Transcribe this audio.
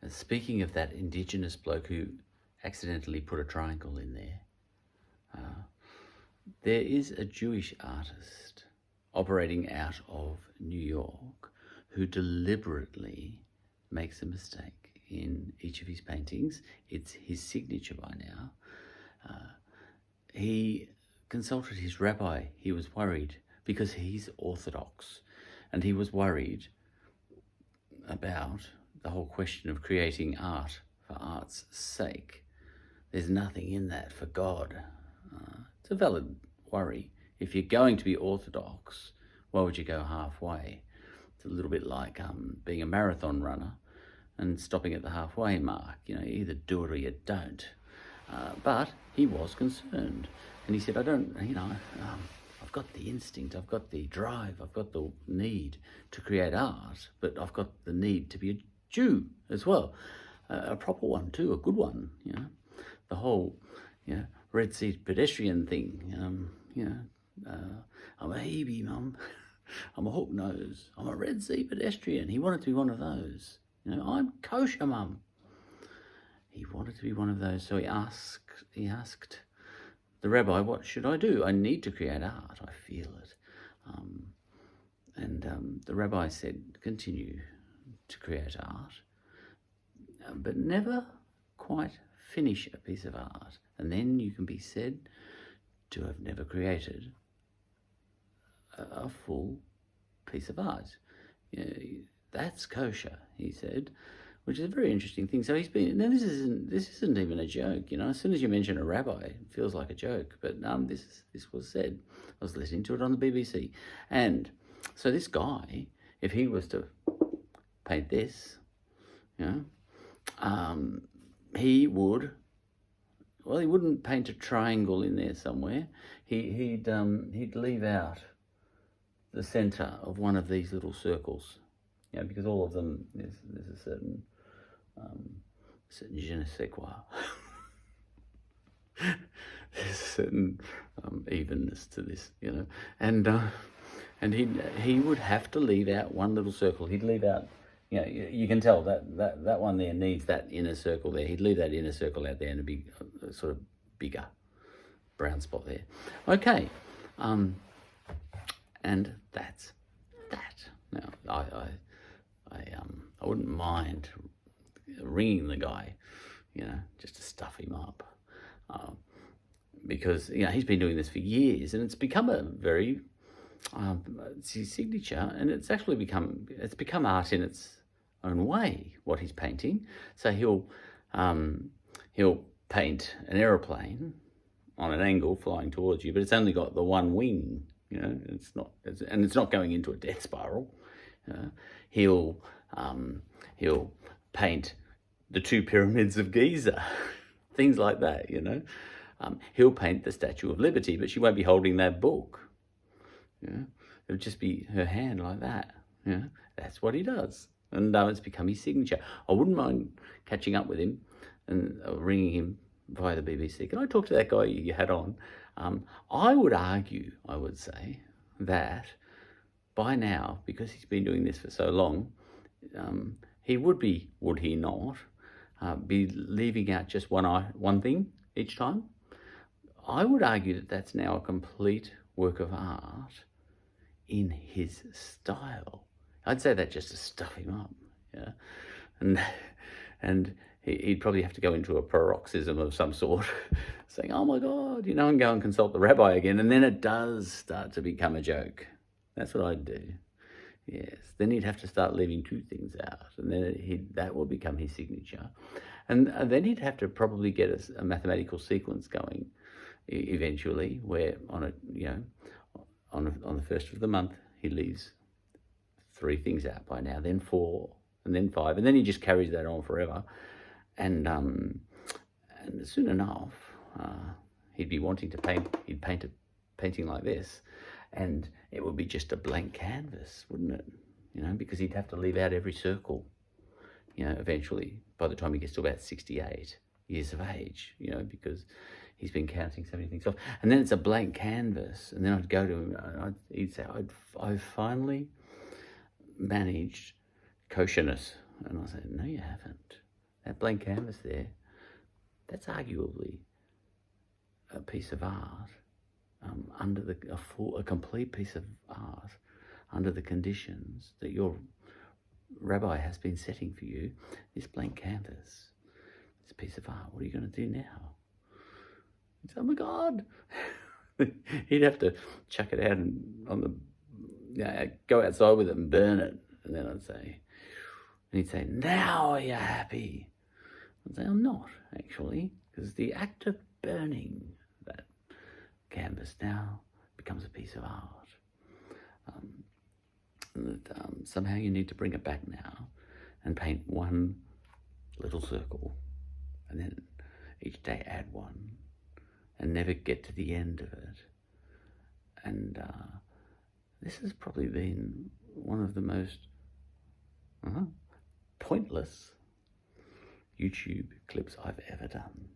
Speaking of that Indigenous bloke who accidentally put a triangle in there, there is a Jewish artist operating out of New York who deliberately makes a mistake in each of his paintings. It's his signature by now. He consulted his rabbi. He was worried because he's Orthodox, and he was worried about the whole question of creating art for art's sake. There's nothing in that for God. It's a valid worry. If you're going to be Orthodox, why would you go halfway? It's a little bit like being a marathon runner and stopping at the halfway mark. You know, either do it or you don't. But he was concerned, and he said, I've got the instinct, I've got the drive, I've got the need to create art, but I've got the need to be a Jew as well. A proper one too, a good one, you know. The whole, Red Sea pedestrian thing, I'm a Hebe, Mum. I'm a hook nose. I'm a Red Sea pedestrian. He wanted to be one of those. I'm kosher, Mum. He wanted to be one of those, so he asked the rabbi, what should I do? I need to create art. I feel it. And the rabbi said, continue to create art, but never quite finish a piece of art. And then you can be said to have never created a full piece of art. That's kosher, he said, which is a very interesting thing. So he's been. Now this isn't even a joke. As soon as you mention a rabbi, it feels like a joke. But this was said. I was listening to it on the BBC, and so this guy, if he was to paint this, he would. Well, he wouldn't paint a triangle in there somewhere. He'd leave out the centre of one of these little circles, because all of them there's a certain je ne sais quoi. There's a certain evenness to this, and he would have to leave out one little circle. He'd leave out, you can tell that one there needs that inner circle there. He'd leave that inner circle out there and a big, sort of bigger brown spot there. Okay, and that's that. Now, I wouldn't mind ringing the guy, just to stuff him up, because he's been doing this for years, and it's become a very it's his signature, and it's actually become art in its own way. What he's painting, so he'll paint an aeroplane on an angle flying towards you, but it's only got the one wing. It's not going into a death spiral. He'll paint the two pyramids of Giza, things like that. He'll paint the Statue of Liberty, but she won't be holding that book. It'll just be her hand like that. That's what he does, and it's become his signature. I wouldn't mind catching up with him and ringing him via the BBC. Can I talk to that guy you had on? I would say that by now, because he's been doing this for so long, he would he not, be leaving out just one thing each time? I would argue that that's now a complete work of art in his style. I'd say that just to stuff him up, and he'd probably have to go into a paroxysm of some sort, saying, oh my God, and go and consult the rabbi again, and then it does start to become a joke. That's what I'd do. Yes, then he'd have to start leaving two things out, and then that will become his signature. And then he'd have to probably get a mathematical sequence going eventually, where on the first of the month, he leaves 3 things out by now, then 4, and then 5, and then he just carries that on forever. And soon enough, he'd be wanting to paint. He'd paint a painting like this, and it would be just a blank canvas, wouldn't it? Because he'd have to leave out every circle. Eventually, by the time he gets to about 68 years of age, because he's been counting so many things off. And then it's a blank canvas, and then I'd go to him, and he'd say, I've finally managed kosherness. And I said, no, you haven't. that blank canvas there, that's arguably a piece of art, a complete piece of art under the conditions that your rabbi has been setting for you. This blank canvas, this piece of art, what are you going to do now? He'd say, oh my God. He'd have to chuck it out and go outside with it and burn it. And then I'd say, and he'd say, now are you happy? I'd say, I'm not, actually, because the act of burning that canvas now becomes a piece of art. Somehow you need to bring it back now and paint one little circle, and then each day add one, and never get to the end of it. And this has probably been one of the most pointless YouTube clips I've ever done.